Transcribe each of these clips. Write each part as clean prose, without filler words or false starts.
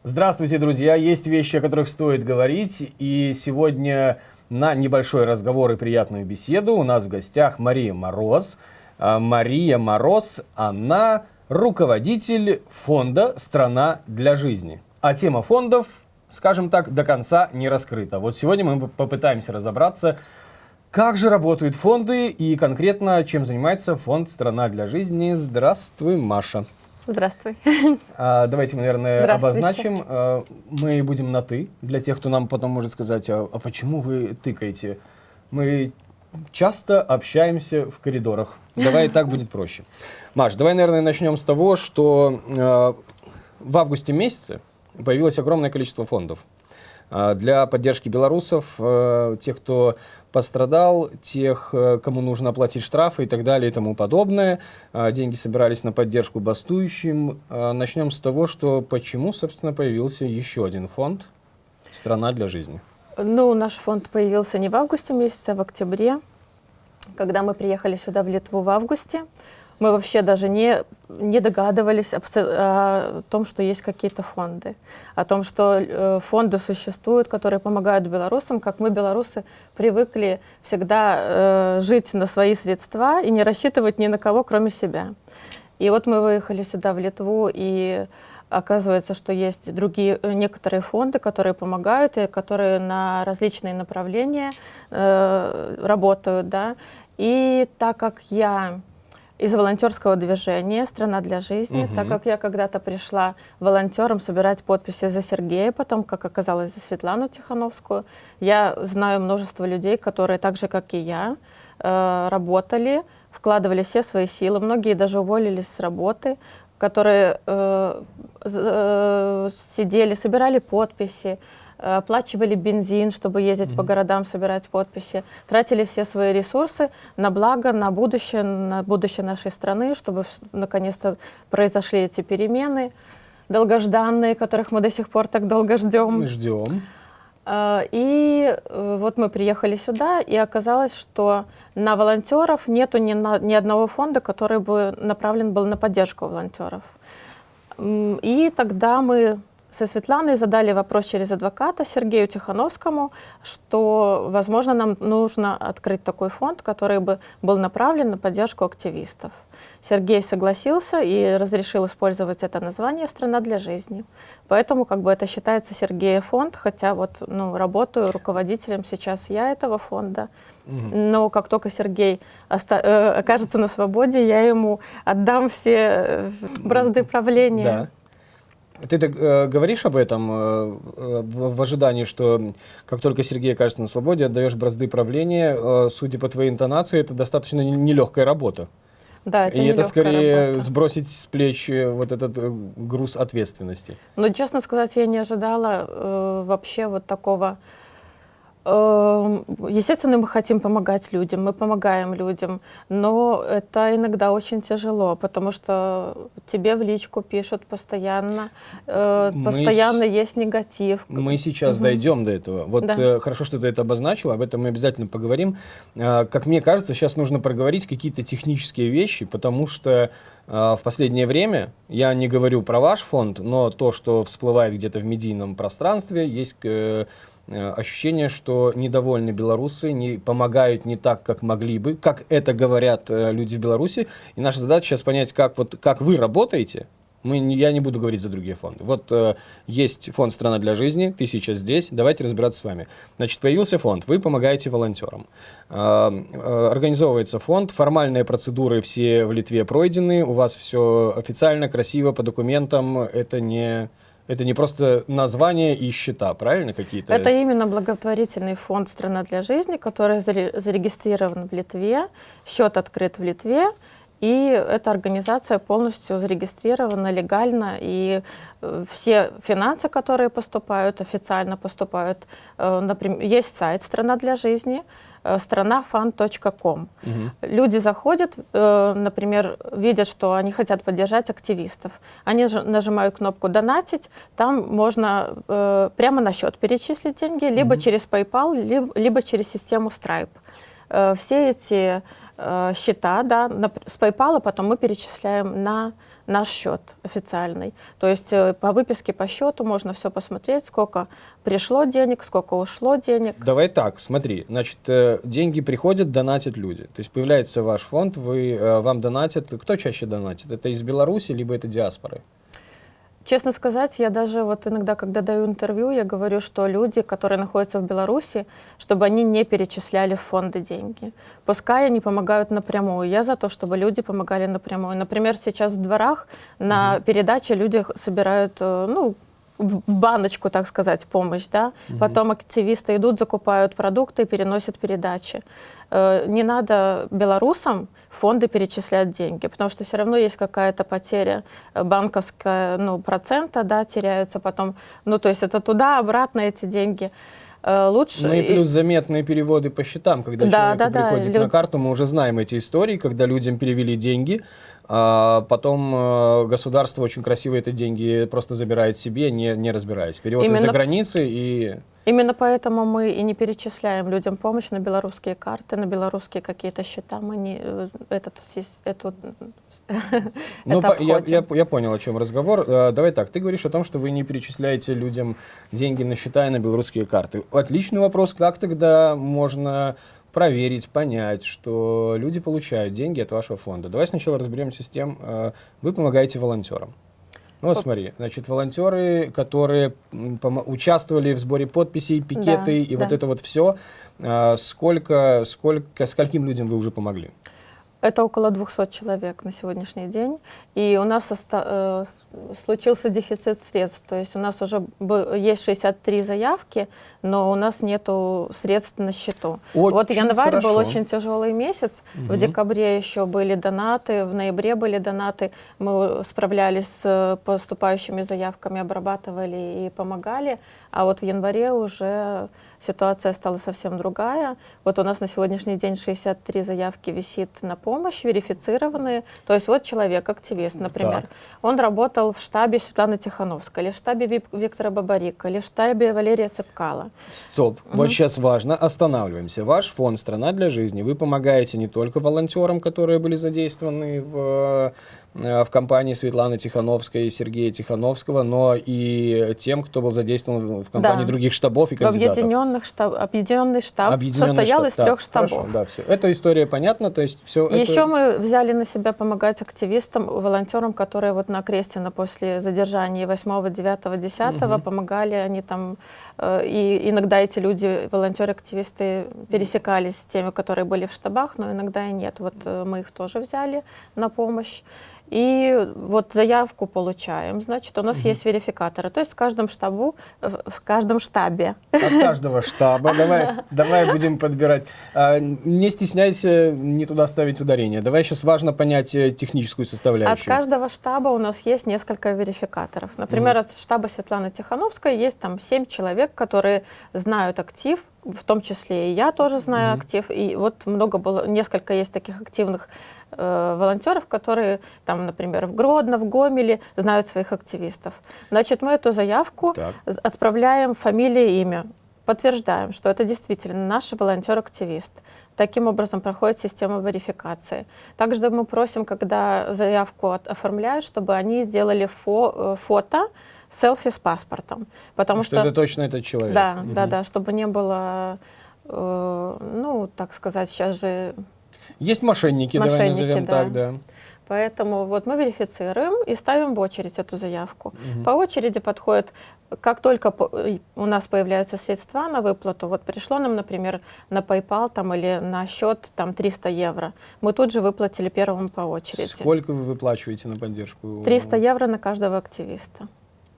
Здравствуйте, друзья! Есть вещи, о которых стоит говорить, и сегодня на небольшой разговор и приятную беседу у нас в гостях Мария Мороз. Мария Мороз, она руководитель фонда «Страна для жизни». А тема фондов, скажем так, до конца не раскрыта. Вот сегодня мы попытаемся разобраться, как же работают фонды и конкретно чем занимается фонд «Страна для жизни». Здравствуй, Маша. Здравствуй. Давайте мы, наверное, обозначим. Мы будем на «ты», для тех, кто нам потом может сказать, а почему вы тыкаете? Мы часто общаемся в коридорах. Давай так будет проще. Маш, давай, наверное, начнем с того, что в августе месяце появилось огромное количество фондов для поддержки белорусов, тех, кто пострадал, тех, кому нужно оплатить штрафы и так далее и тому подобное. Деньги собирались на поддержку бастующим. Начнем с того, что почему, собственно, появился еще один фонд «Страна для жизни». Ну, наш фонд появился не в августе месяце, а в октябре. Когда мы приехали сюда, в Литву, в августе, мы вообще даже не догадывались о том, что есть какие-то фонды, о том, что фонды существуют, которые помогают белорусам, как мы, белорусы, привыкли всегда жить на свои средства и не рассчитывать ни на кого, кроме себя. И вот мы выехали сюда, в Литву, и оказывается, что есть некоторые фонды, которые помогают и которые на различные направления работают. Да? И так как я из волонтерского движения «Страна для жизни», так как я когда-то пришла волонтером собирать подписи за Сергея, потом, как оказалось, за Светлану Тихановскую, я знаю множество людей, которые так же, как и я, работали, вкладывали все свои силы, многие даже уволились с работы, которые сидели, собирали подписи, оплачивали бензин, чтобы ездить по городам, собирать подписи, тратили все свои ресурсы на благо, на будущее нашей страны, чтобы наконец-то произошли эти перемены долгожданные, которых мы до сих пор так долго ждем. Ждем. И вот мы приехали сюда, и оказалось, что на волонтеров нету ни одного фонда, который бы направлен был на поддержку волонтеров. И тогда мы со Светланой задали вопрос через адвоката Сергею Тихановскому, что, возможно, нам нужно открыть такой фонд, который бы был направлен на поддержку активистов. Сергей согласился и разрешил использовать это название «Страна для жизни». Поэтому это считается Сергея фонд, хотя работаю руководителем сейчас я этого фонда. Но как только Сергей окажется на свободе, я ему отдам все бразды правления. Да. Ты говоришь об этом в ожидании, что как только Сергей окажется на свободе, отдаешь бразды правления. Судя по твоей интонации, это достаточно нелегкая работа. Да, это и это скорее работа. Сбросить с плеч вот этот груз ответственности. Но, честно сказать, я не ожидала вообще вот такого. Естественно, мы хотим помогать людям, мы помогаем людям, но это иногда очень тяжело, потому что тебе в личку пишут постоянно, постоянно есть негатив. Мы сейчас дойдем до этого. Вот да. Хорошо, что ты это обозначила, об этом мы обязательно поговорим. Как мне кажется, сейчас нужно проговорить какие-то технические вещи, потому что в последнее время, я не говорю про ваш фонд, но то, что всплывает где-то в медийном пространстве, есть ощущение, что недовольны белорусы, не помогают не так, как могли бы, как это говорят люди в Беларуси. И наша задача сейчас понять, как вы работаете. Я не буду говорить за другие фонды. Вот есть фонд «Страна для жизни», ты сейчас здесь, давайте разбираться с вами. Значит, появился фонд, вы помогаете волонтерам. Организовывается фонд, формальные процедуры все в Литве пройдены, у вас все официально, красиво, по документам, это не просто название и счета, правильно какие-то? Это именно благотворительный фонд «Страна для жизни», который зарегистрирован в Литве, счет открыт в Литве, и эта организация полностью зарегистрирована легально, и все финансы, которые поступают, официально поступают. Например, есть сайт «Страна для жизни», stranafund.com. Люди заходят, например, видят, что они хотят поддержать активистов. Они нажимают кнопку «Донатить», там можно прямо на счет перечислить деньги, либо через PayPal, либо через систему Stripe. все эти счета, да, с PayPal потом мы перечисляем на наш счет официальный. То есть по выписке по счету можно все посмотреть, сколько пришло денег, сколько ушло денег. Давай так, смотри, значит, деньги приходят, донатят люди. То есть появляется ваш фонд, вам донатят. Кто чаще донатит? Это из Беларуси, либо это диаспоры? Честно сказать, я даже вот иногда, когда даю интервью, я говорю, что люди, которые находятся в Беларуси, чтобы они не перечисляли в фонды деньги. Пускай они помогают напрямую. Я за то, чтобы люди помогали напрямую. Например, сейчас в дворах на передаче люди собирают, ну, в баночку, так сказать, помощь, да. Потом активисты идут, закупают продукты и переносят передачи. Не надо белорусам в фонды перечислять деньги, потому что все равно есть какая-то потеря банковская, ну, процента, да, теряются потом. Ну, то есть это туда-обратно эти деньги. Лучше... Ну и плюс заметные переводы по счетам, когда человеку приходит на карту, мы уже знаем эти истории, когда людям перевели деньги, а потом государство очень красиво эти деньги просто забирает себе, не разбираясь. Перевод из-за границы и... Именно поэтому мы и не перечисляем людям помощь на белорусские карты, на белорусские какие-то счета. Мы не Ну, я понял, о чем разговор. Давай так, ты говоришь о том, что вы не перечисляете людям деньги на счета и на белорусские карты. Отличный вопрос, как тогда можно проверить, понять, что люди получают деньги от вашего фонда? Давай сначала разберемся с тем, вы помогаете волонтерам. Ну вот смотри, значит, волонтеры, которые участвовали в сборе подписей, пикеты и вот это вот все, скольким людям вы уже помогли? Это около 200 человек на сегодняшний день. И у нас случился дефицит средств. То есть у нас уже есть 63 заявки, но у нас нет средств на счету. Очень вот январь хорошо. был очень тяжелый месяц. В декабре еще были донаты, в ноябре были донаты. Мы справлялись с поступающими заявками, обрабатывали и помогали. А вот в январе уже ситуация стала совсем другая. Вот у нас на сегодняшний день 63 заявки висит на помощь, верифицированные. То есть вот человек, активист, например, он работал в штабе Светланы Тихановской, или в штабе Виктора Бабарика, или в штабе Валерия Цепкала. Стоп, вот сейчас важно, останавливаемся. Ваш фонд «Страна для жизни», вы помогаете не только волонтерам, которые были задействованы в компании Светланы Тихановской и Сергея Тихановского, но и тем, кто был задействован в компании других штабов и кандидатов. Объединенный штаб состоял из 3 штабов. Хорошо, да, все. Эта история понятна, то есть все. Еще мы взяли на себя помогать активистам, волонтерам, которые вот на Крестина после задержания 8, 9, 10 помогали, они там, и иногда эти люди, волонтеры-активисты, пересекались с теми, которые были в штабах, но иногда и нет. Вот мы их тоже взяли на помощь. И вот заявку получаем, значит, у нас есть верификаторы. То есть в каждом штабе. От каждого штаба. Давай будем подбирать. Не стесняйся не туда ставить ударение. Давай сейчас важно понять техническую составляющую. От каждого штаба у нас есть несколько верификаторов. Например, от штаба Светланы Тихановской есть там 7 человек, которые знают актив, в том числе и я тоже знаю актив. И вот несколько есть таких активных волонтеров, которые там, например, в Гродно, в Гомеле знают своих активистов. Значит, мы эту заявку отправляем, фамилия, имя, подтверждаем, что это действительно наш волонтер-активист. Таким образом проходит система верификации. Также мы просим, когда заявку оформляют, чтобы они сделали фото, селфи с паспортом. Потому что это точно этот человек. Да, чтобы не было, ну, так сказать, сейчас же... Есть мошенники, давай назовем так, да. Поэтому вот мы верифицируем и ставим в очередь эту заявку. По очереди подходит, как только у нас появляются средства на выплату, вот пришло нам, например, на PayPal там, или на счет там, 300 евро, мы тут же выплатили первому по очереди. Сколько вы выплачиваете на поддержку? 300 евро на каждого активиста.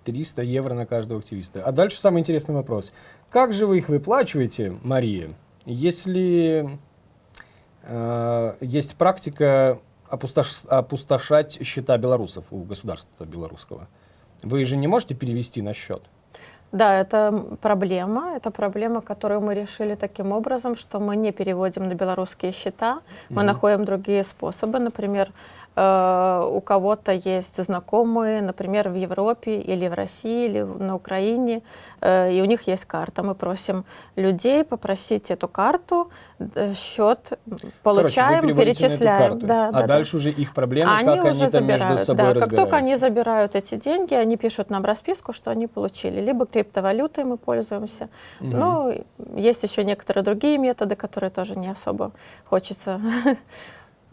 300 евро на каждого активиста. А дальше самый интересный вопрос. Как же вы их выплачиваете, Мария, если есть практика опустошать счета белорусов у государства белорусского? Вы же не можете перевести на счет? Да, это проблема, которую мы решили таким образом, что мы не переводим на белорусские счета, мы находим другие способы. Например, у кого-то есть знакомые, например, в Европе или в России, или на Украине, и у них есть карта. Мы просим людей попросить эту карту, счет получаем, короче, вы перечисляем. Дальше уже их проблемы, как они там между собой разбираются. Как только они забирают эти деньги, они пишут нам расписку, что они получили. Либо криптовалютой мы пользуемся. Ну, есть еще некоторые другие методы, которые тоже не особо хочется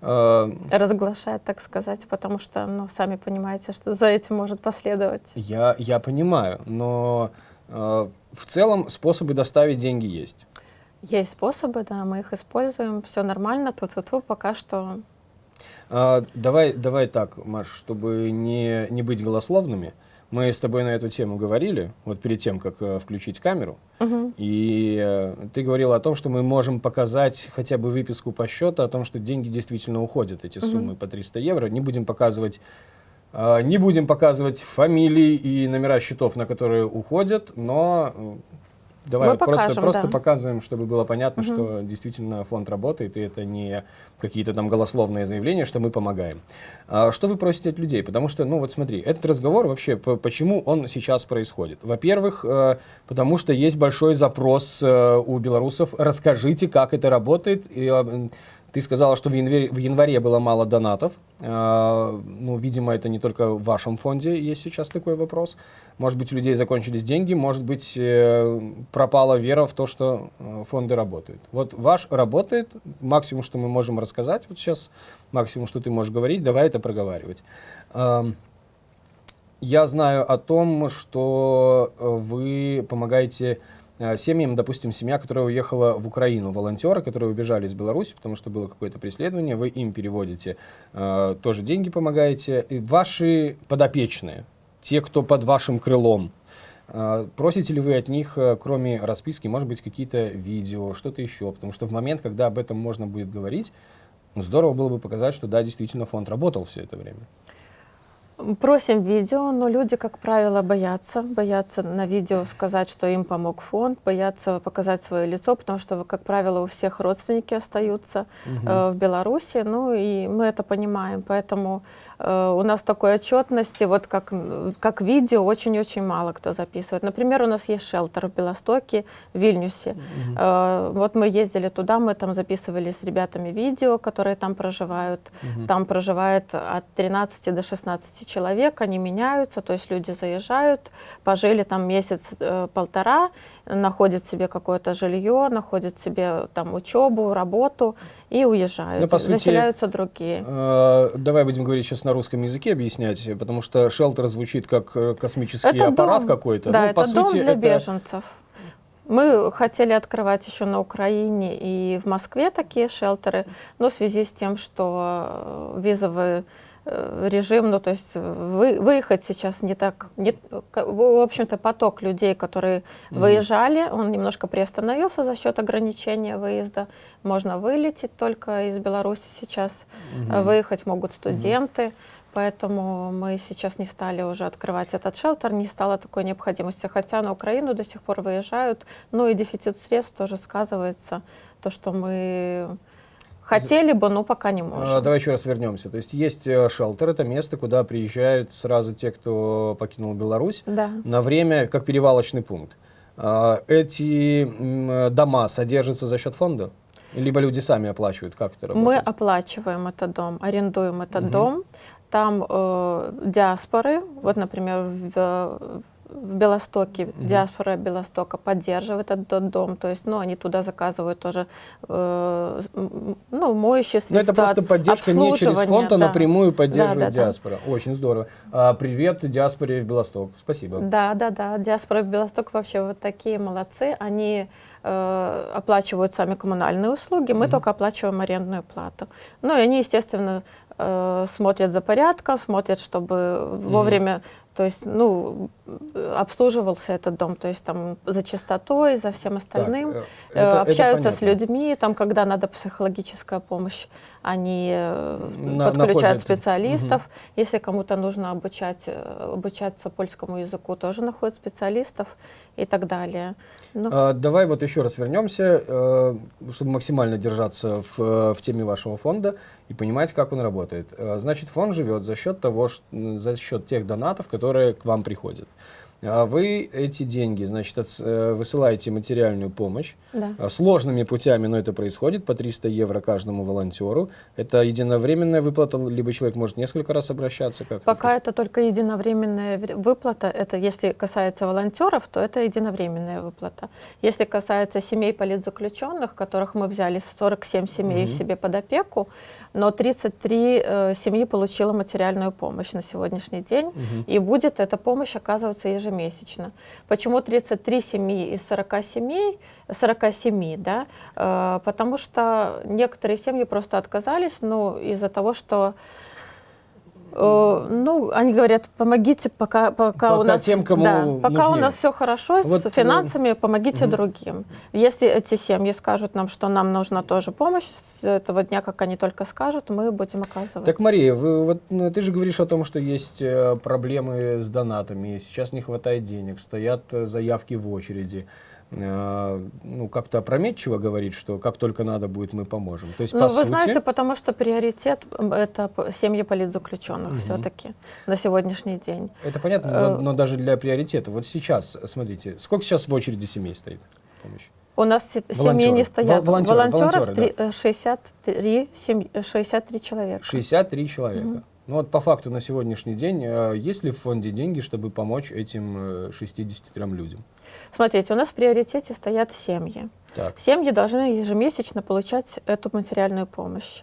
разглашать, так сказать, потому что, ну, сами понимаете, что за этим может последовать. Я понимаю, но в целом способы доставить деньги есть. Есть способы, да, мы их используем, все нормально, пока что. Давай так, Маш, чтобы не быть голословными, мы с тобой на эту тему говорили, вот перед тем, как включить камеру, и ты говорила о том, что мы можем показать хотя бы выписку по счету, о том, что деньги действительно уходят, эти суммы по 300 евро. Не будем показывать фамилии и номера счетов, на которые уходят, но давай просто показываем, чтобы было понятно, что действительно фонд работает, и это не какие-то там голословные заявления, что мы помогаем. Что вы просите от людей? Потому что, ну вот смотри, этот разговор вообще, почему он сейчас происходит? Во-первых, потому что есть большой запрос у белорусов, расскажите, как это работает. Ты сказала, что в январе было мало донатов. Ну, видимо, это не только в вашем фонде есть сейчас такой вопрос. Может быть, у людей закончились деньги, может быть, пропала вера в то, что фонды работают. Вот ваш работает, максимум, что мы можем рассказать, вот сейчас максимум, что ты можешь говорить, давай это проговаривать. Я знаю о том, что вы помогаете семьям, допустим, семья, которая уехала в Украину, волонтеры, которые убежали из Беларуси, потому что было какое-то преследование, вы им переводите, тоже деньги помогаете. И ваши подопечные, те, кто под вашим крылом, просите ли вы от них, кроме расписки, может быть, какие-то видео, что-то еще? Потому что в момент, когда об этом можно будет говорить, ну, здорово было бы показать, что да, действительно фонд работал все это время. Просим видео, но люди, как правило, боятся на видео сказать, что им помог фонд, боятся показать свое лицо, потому что, как правило, у всех родственники остаются в Беларуси, ну и мы это понимаем, поэтому у нас такой отчетности, вот как видео, очень-очень мало кто записывает. Например, у нас есть шелтер в Белостоке, в Вильнюсе. Вот мы ездили туда, мы там записывали с ребятами видео, которые там проживают. Там проживает от 13 до 16 человек, они меняются, то есть люди заезжают, пожили там месяц-полтора, находят себе какое-то жилье, находят себе там учебу, работу и уезжают. Ну, по сути, заселяются другие. Давай будем говорить сейчас на русском языке, объяснять, потому что шелтер звучит как космический аппарат какой-то. Да, ну, это по дом сути, для беженцев. Мы хотели открывать еще на Украине и в Москве такие шелтеры, но в связи с тем, что визовый режим, ну то есть выехать сейчас не так, в общем-то поток людей, которые выезжали, он немножко приостановился за счет ограничения выезда. Можно вылететь только из Беларуси сейчас, выехать могут студенты. Поэтому мы сейчас не стали уже открывать этот шелтер, не стало такой необходимости. Хотя на Украину до сих пор выезжают, ну и дефицит средств тоже сказывается, то, что мы хотели бы, но пока не можем. Давай еще раз вернемся. То есть есть шелтер, это место, куда приезжают сразу те, кто покинул Беларусь, на время, как перевалочный пункт. Эти дома содержатся за счет фонда? Либо люди сами оплачивают? Как это работает? Мы оплачиваем этот дом, арендуем этот дом. Там диаспоры, вот, например, в Белостоке, диаспора Белостока поддерживает этот дом, то есть, ну, они туда заказывают тоже, ну, моющие средства, но это просто поддержка не через фонд, а напрямую поддерживает диаспора. Очень здорово. Привет диаспоре в Белосток. Спасибо. Да, диаспора в Белосток вообще вот такие молодцы, они оплачивают сами коммунальные услуги, мы только оплачиваем арендную плату. Ну, и они, естественно, смотрят за порядком, смотрят, чтобы вовремя То есть, ну, обслуживался этот дом, то есть там за чистотой, за всем остальным. Общаются с людьми, там, когда надо психологическая помощь, они подключают специалистов. Если кому-то нужно обучаться польскому языку, тоже находят специалистов и так далее. Давай вот еще раз вернемся, чтобы максимально держаться в теме вашего фонда и понимать, как он работает. Значит, фонд живет за счет тех донатов, которые к вам приходят. Вы эти деньги, значит, высылаете материальную помощь. Да. Сложными путями, но это происходит, по 300 евро каждому волонтеру. Это единовременная выплата, либо человек может несколько раз обращаться? Пока это только единовременная выплата. Это если касается волонтеров, то это единовременная выплата. Если касается семей политзаключенных, которых мы взяли 47 семей себе под опеку, но 33 семьи получила материальную помощь на сегодняшний день, и будет эта помощь оказываться ежемесячно. Почему 33 семьи из 47, да? Потому что некоторые семьи просто отказались, ну, из-за того, что ну, они говорят, помогите, пока у нас, тем, кому пока у нас все хорошо с финансами, помогите другим. Если эти семьи скажут нам, что нам нужна тоже помощь, с этого дня, как они только скажут, мы будем оказывать. Так, Мария, ты же говоришь о том, что есть проблемы с донатами, сейчас не хватает денег, стоят заявки в очереди. Ну, как-то опрометчиво говорить, что как только надо будет, мы поможем. То есть, по сути... Вы знаете, потому что приоритет — это семьи политзаключенных все-таки на сегодняшний день. Это понятно, но даже для приоритета. Вот сейчас, смотрите, сколько сейчас в очереди семей стоит помощь? У нас семьи не стоят. Волонтеров да. 63 человека. 63 человека. Ну вот по факту на сегодняшний день есть ли в фонде деньги, чтобы помочь этим 63 людям? Смотрите, у нас в приоритете стоят семьи. Так. Семьи должны ежемесячно получать эту материальную помощь.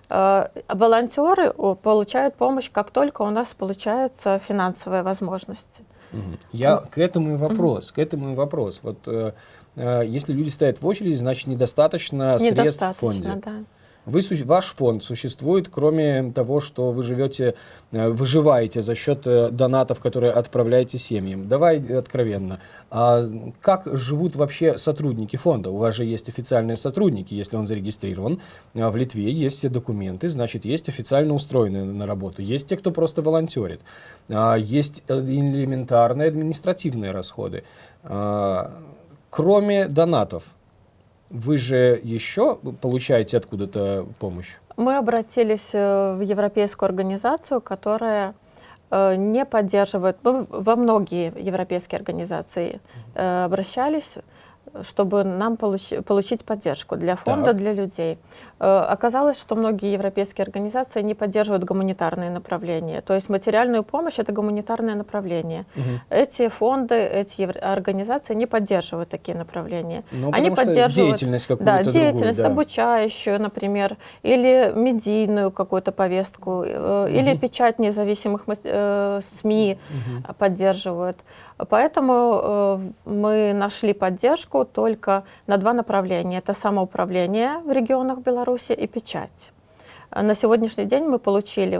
Волонтеры получают помощь, как только у нас получается финансовая возможность. К этому и вопрос. Вот если люди стоят в очереди, значит недостаточно средств в фонде. Да. Ваш фонд существует, кроме того, что вы выживаете за счет донатов, которые отправляете семьям. Давай откровенно. А как живут вообще сотрудники фонда? У вас же есть официальные сотрудники, если он зарегистрирован. В Литве есть все документы, значит, есть официально устроенные на работу. Есть те, кто просто волонтерит. Есть элементарные административные расходы. Кроме донатов, вы же еще получаете откуда-то помощь? Мы обратились в европейскую организацию, которая не поддерживает. Мы во многие европейские организации обращались, чтобы нам получить поддержку для фонда, для людей. Оказалось, что многие европейские организации не поддерживают гуманитарные направления. То есть материальную помощь — это гуманитарное направление. Эти фонды, эти организации не поддерживают такие направления. Они поддерживают деятельность какую-то деятельность обучающую, например, или медийную какую-то повестку, или печать независимых СМИ поддерживают. Поэтому мы нашли поддержку только на два направления. Это самоуправление в регионах Беларуси и печать. На сегодняшний день мы получили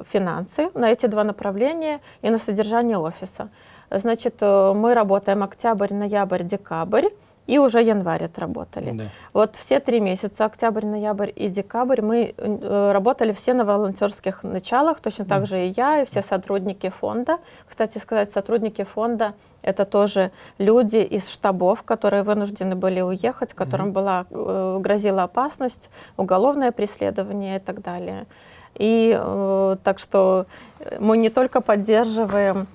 финансы на эти два направления и на содержание офиса. Значит, мы работаем октябрь, ноябрь, декабрь. И уже январь отработали. Да. Вот все 3 месяца, октябрь, ноябрь и декабрь, мы работали все на волонтерских началах, точно так же и я, и все сотрудники фонда. Кстати сказать, сотрудники фонда — это тоже люди из штабов, которые вынуждены были уехать, которым грозила опасность, уголовное преследование и так далее. И так что мы не только поддерживаем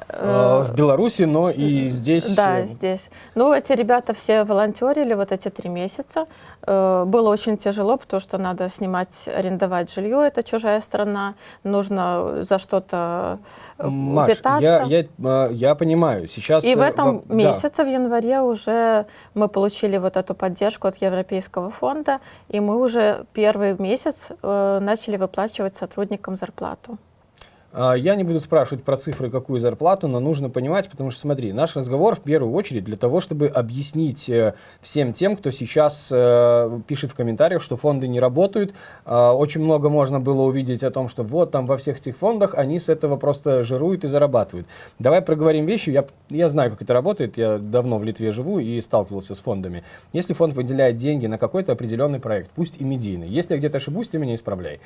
в Беларуси, но и здесь. Да, здесь. Ну, эти ребята все волонтерили эти 3 месяца. Было очень тяжело, потому что надо снимать, арендовать жилье, это чужая страна, нужно за что-то питаться. Я понимаю. Сейчас, и в этом месяце, в январе, уже мы получили эту поддержку от Европейского фонда, и мы уже первый месяц начали выплачивать сотрудникам зарплату. Я не буду спрашивать про цифры, какую зарплату, но нужно понимать, потому что, смотри, наш разговор в первую очередь для того, чтобы объяснить всем тем, кто сейчас пишет в комментариях, что фонды не работают. Очень много можно было увидеть о том, что вот там во всех этих фондах они с этого просто жируют и зарабатывают. Давай проговорим вещи. Я знаю, как это работает. Я давно в Литве живу и сталкивался с фондами. Если фонд выделяет деньги на какой-то определенный проект, пусть и медийный, если я где-то ошибусь, ты меня исправляй.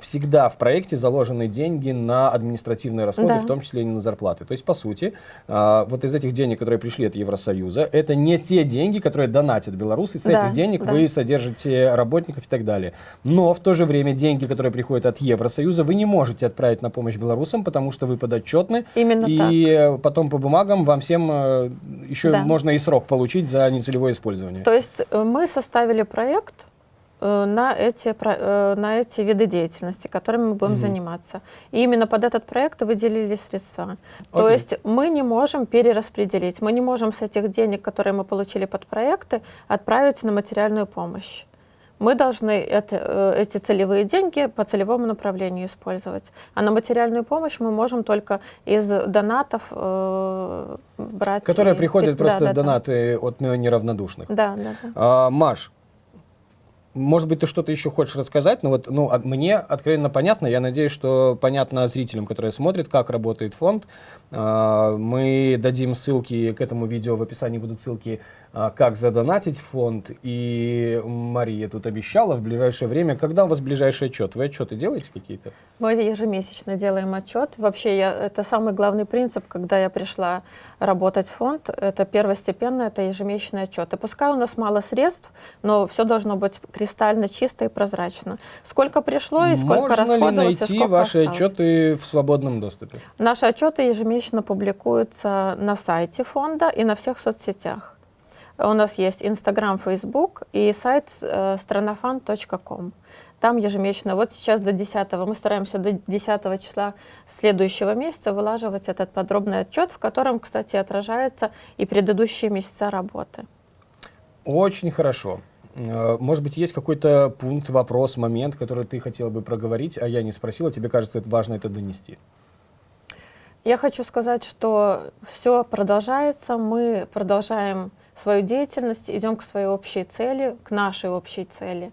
Всегда в проекте заложены деньги на административные расходы, да. в том числе и на зарплаты. То есть, по сути, вот из этих денег, которые пришли от Евросоюза, это не те деньги, которые донатят белорусы. С этих денег вы содержите работников и так далее. Но в то же время деньги, которые приходят от Евросоюза, вы не можете отправить на помощь белорусам, потому что вы подотчетны. Именно и так. Потом по бумагам вам всем еще можно и срок получить за нецелевое использование. То есть мы составили проект на эти виды деятельности, которыми мы будем заниматься. И именно под этот проект выделили средства. То есть мы не можем перераспределить, мы не можем с этих денег, которые мы получили под проекты, отправить на материальную помощь. Мы должны эти целевые деньги по целевому направлению использовать. А на материальную помощь мы можем только из донатов брать. Которые приходят просто донаты от неравнодушных. Маш, может быть, ты что-то еще хочешь рассказать, но вот, мне откровенно понятно, я надеюсь, что понятно зрителям, которые смотрят, как работает фонд. Мы дадим ссылки к этому видео, в описании будут ссылки, как задонатить в фонд. И Мария тут обещала в ближайшее время. Когда у вас ближайший отчет? Вы отчеты делаете какие-то? Мы ежемесячно делаем отчет. Вообще, это самый главный принцип, когда я пришла работать в фонд. Это первостепенно, это ежемесячный отчет. И пускай у нас мало средств, но все должно быть кристально чисто и прозрачно. Сколько пришло и сколько расходовалось. Можно ли найти ваши отчеты в свободном доступе? Наши отчеты ежемесячно публикуются на сайте фонда и на всех соцсетях. У нас есть Instagram, Facebook и сайт stranafund.com. Там ежемесячно, вот сейчас до 10, мы стараемся до 10 числа следующего месяца вылаживать этот подробный отчет, в котором, кстати, отражается и предыдущие месяца работы. Очень хорошо. Может быть, есть какой-то пункт, вопрос, момент, который ты хотела бы проговорить, а я не спросила, тебе кажется, это важно это донести? Я хочу сказать, что все продолжается, мы продолжаем свою деятельность, идем к своей общей цели, к нашей общей цели.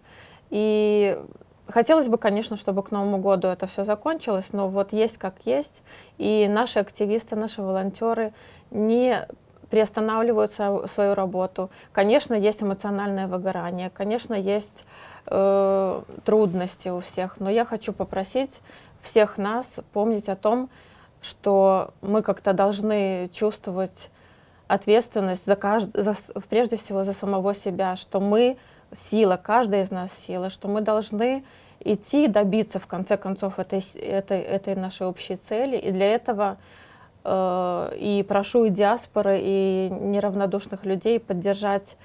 И хотелось бы, конечно, чтобы к Новому году это все закончилось, но вот есть как есть, и наши активисты, наши волонтеры не приостанавливают свою работу. Конечно, есть эмоциональное выгорание, конечно, есть трудности у всех, но я хочу попросить всех нас помнить о том, что мы как-то должны чувствовать ответственность прежде всего за самого себя, что мы сила, каждая из нас сила, что мы должны идти добиться в конце концов этой нашей общей цели. И для этого и прошу и диаспоры, и неравнодушных людей поддержать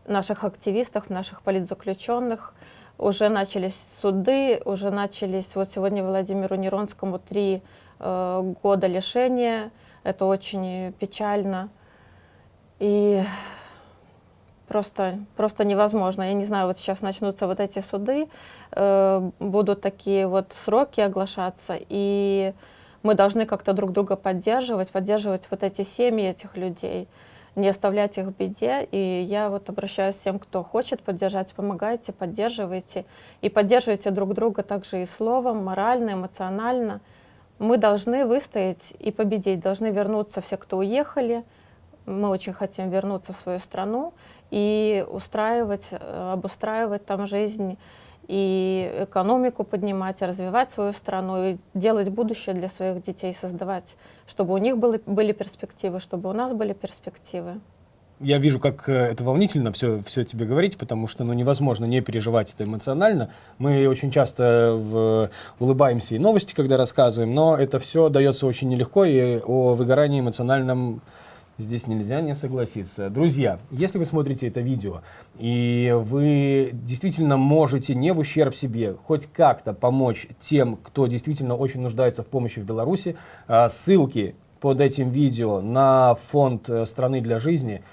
наших активистов, наших политзаключенных. Уже начались суды, уже начались, вот сегодня Владимиру Неронскому 3 года лишения. Это очень печально. И просто невозможно. Я не знаю, вот сейчас начнутся вот эти суды, будут такие вот сроки оглашаться, и мы должны как-то друг друга поддерживать вот эти семьи этих людей, не оставлять их в беде. И я вот обращаюсь к всем, кто хочет поддержать, помогайте, поддерживайте. И поддерживайте друг друга также и словом, морально, эмоционально. Мы должны выстоять и победить, должны вернуться все, кто уехали. Мы очень хотим вернуться в свою страну и обустраивать там жизнь, и экономику поднимать, и развивать свою страну, и делать будущее для своих детей, создавать, чтобы у них были перспективы, чтобы у нас были перспективы. Я вижу, как это волнительно все тебе говорить, потому что невозможно не переживать это эмоционально. Мы очень часто улыбаемся и новости, когда рассказываем, но это все дается очень нелегко, и о выгорании эмоциональном здесь нельзя не согласиться. Друзья, если вы смотрите это видео, и вы действительно можете не в ущерб себе хоть как-то помочь тем, кто действительно очень нуждается в помощи в Беларуси, ссылки под этим видео на фонд «Страны для жизни»,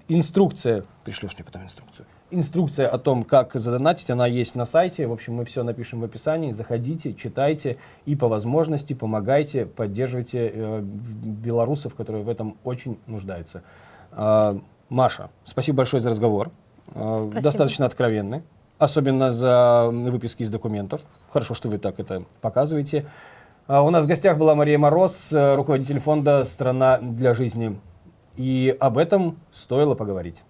инструкция, пришлешь мне потом инструкцию, инструкция о том, как задонатить, она есть на сайте. В общем, мы все напишем в описании. Заходите, читайте и по возможности помогайте, поддерживайте белорусов, которые в этом очень нуждаются. Маша, спасибо большое за разговор. Спасибо. Достаточно откровенный, особенно за выписки из документов. Хорошо, что вы так это показываете. У нас в гостях была Мария Мороз, руководитель фонда «Страна для жизни». И об этом стоило поговорить.